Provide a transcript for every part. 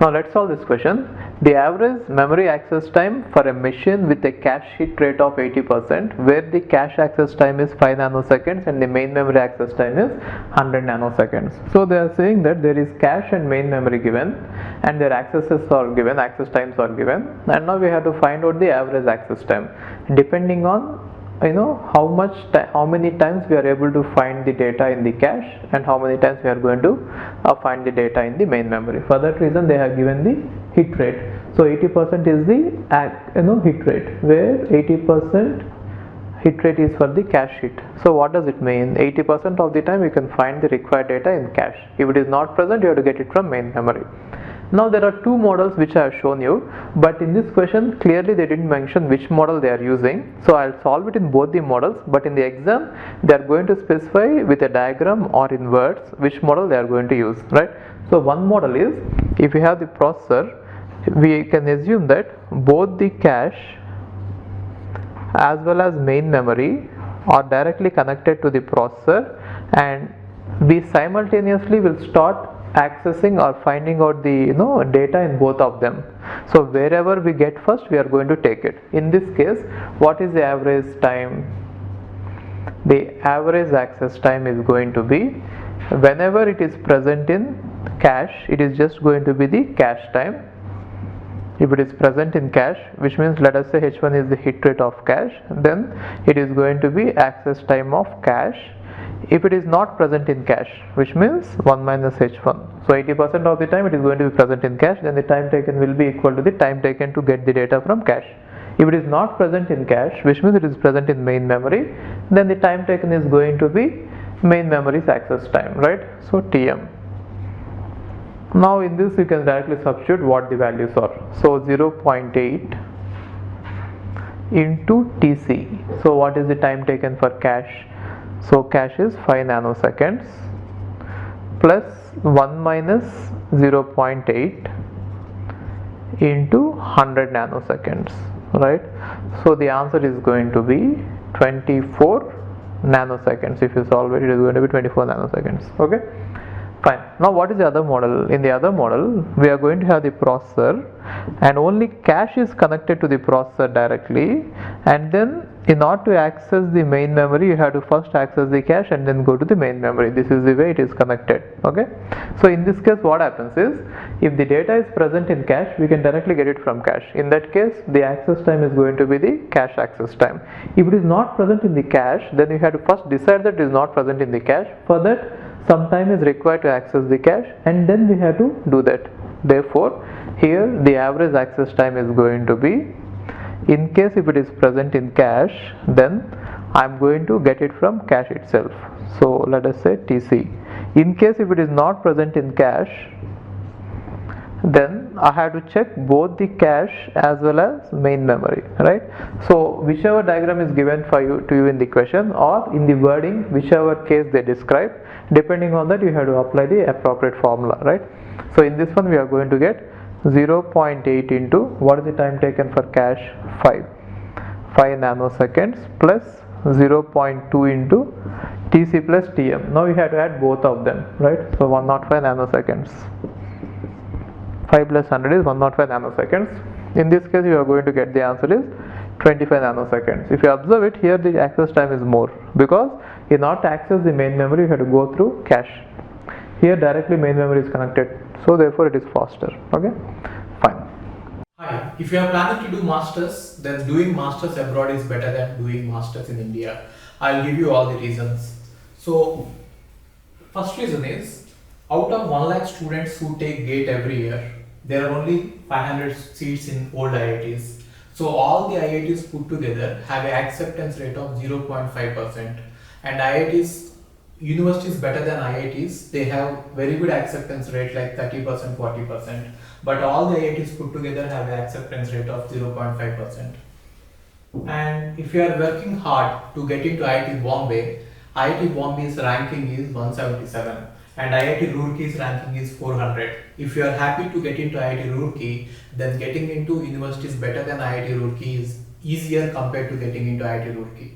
Now let's solve this question. The average memory access time for a machine with a cache hit rate of 80%, where the cache access time is 5 nanoseconds and the main memory access time is 100 nanoseconds. So they are saying that there is cache and main memory given and their accesses are given, access times are given, and now we have to find out the average access time depending on how many times we are able to find the data in the cache and how many times we are going to find the data in the main memory. For that reason they have given the hit rate. So 80% is the hit rate, where 80% hit rate is for the cache hit. So what does it mean? 80% of the time you can find the required data in cache. If it is not present, you have to get it from main memory. Now there are two models which I have shown you, but in this question clearly they didn't mention which model they are using. So I'll solve it in both the models, but in the exam they are going to specify with a diagram or in words which model they are going to use, right? So one model is, if we have the processor, we can assume that both the cache as well as main memory are directly connected to the processor, and we simultaneously will start accessing or finding out the data in both of them. So wherever we get first, we are going to take it. In this case, what is the average time? The average access time is going to be, whenever it is present in cache, it is just going to be the cache time. If it is present in cache, which means let us say h1 is the hit rate of cache, then it is going to be access time of cache. If it is not present in cache, which means 1 minus h1. So 80% of the time it is going to be present in cache, then the time taken will be equal to the time taken to get the data from cache. If it is not present in cache, which means it is present in main memory, then the time taken is going to be main memory's access time, right? So Tm. Now in this you can directly substitute what the values are. So 0.8 into Tc. So what is the time taken for cache? So cache is 5 nanoseconds plus 1 minus 0.8 into 100 nanoseconds, right? So the answer is going to be 24 nanoseconds. If you solve it, it is going to be 24 nanoseconds. Okay, fine. Now what is the other model? In the other model, we are going to have the processor and only cache is connected to the processor directly, and then in order to access the main memory, you have to first access the cache and then go to the main memory. This is the way it is connected. Okay, so in this case what happens is, if the data is present in cache, we can directly get it from cache. In that case, the access time is going to be the cache access time. If it is not present in the cache, then you have to first decide that it is not present in the cache. For that, some time is required to access the cache, and then we have to do that. Therefore, here the average access time is going to be, in case if it is present in cache, then I am going to get it from cache itself. So let us say Tc. In case if it is not present in cache, then I have to check both the cache as well as main memory, right? So whichever diagram is given to you in the question or in the wording, whichever case they describe, depending on that you have to apply the appropriate formula, right? So in this one we are going to get 0.8 into, what is the time taken for cache? 5 nanoseconds plus 0.2 into Tc plus Tm. Now we have to add both of them, right? So 105 nanoseconds. 5 plus 100 is 105 nanoseconds. In this case you are going to get the answer is 25 nanoseconds. If you observe it, here the access time is more, because in order to access the main memory you have to go through cache. Here directly main memory is connected, so therefore it is faster. Okay, fine. Hi, if you are planning to do masters, then doing masters abroad is better than doing masters in India. I'll give you all the reasons. So first reason is, out of 1 lakh students who take GATE every year, there are only 500 seats in old IITs. So all the IITs put together have an acceptance rate of 0.5%, and IITs, universities better than IITs, they have very good acceptance rate like 30%, 40%, but all the IITs put together have an acceptance rate of 0.5%. And if you are working hard to get into IIT Bombay's ranking is 177 and IIT Roorkey's ranking is 400. If you are happy to get into IIT Roorkey, then getting into universities better than IIT Roorkey is easier compared to getting into IIT Roorkey.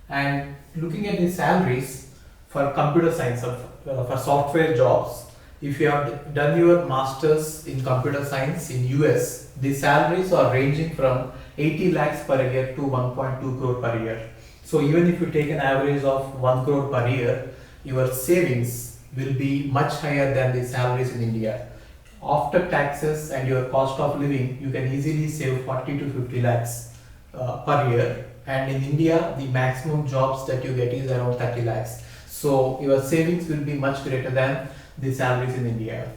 And looking at the salaries for computer science, for software jobs, if you have done your masters in computer science in US, the salaries are ranging from 80 lakhs per year to 1.2 crore per year. So even if you take an average of 1 crore per year, your savings will be much higher than the salaries in India. After taxes and your cost of living, you can easily save 40 to 50 lakhs per year. And in India, the maximum jobs that you get is around 30 lakhs. So your savings will be much greater than the salaries in India.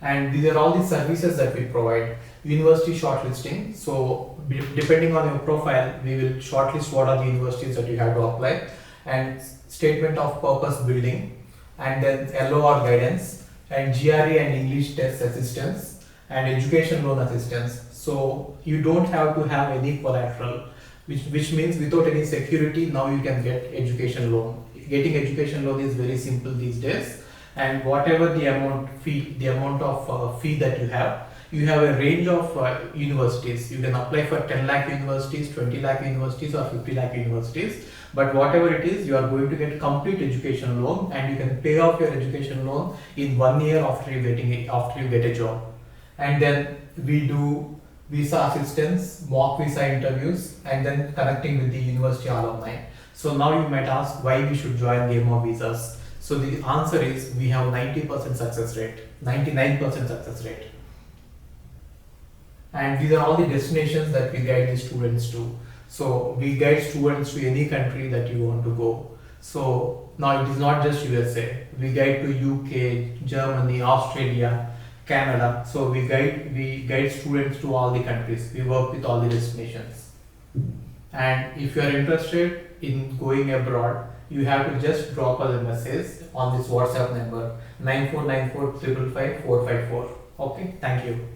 And these are all the services that we provide. University shortlisting. So depending on your profile, we will shortlist what are the universities that you have to apply, and statement of purpose building, and then LOR guidance, and GRE and English test assistance, and education loan assistance. So you don't have to have any collateral, which means without any security, now you can get education loan. Getting education loan is very simple these days, and whatever the amount of fee that you have a range of universities. You can apply for 10 lakh universities, 20 lakh universities, or 50 lakh universities. But whatever it is, you are going to get complete education loan, and you can pay off your education loan in 1 year after you get a job. And then we do visa assistance, mock visa interviews, and then connecting with the university alumni. So now you might ask why we should join Game of Visas. So the answer is we have 90% success rate, 99% success rate. And these are all the destinations that we guide the students to. So we guide students to any country that you want to go. So now it is not just USA. We guide to UK, Germany, Australia, Canada. So we guide students to all the countries. We work with all the destinations. And if you are interested in going abroad, you have to just drop us a message on this WhatsApp number 9494 555 454. Okay, thank you.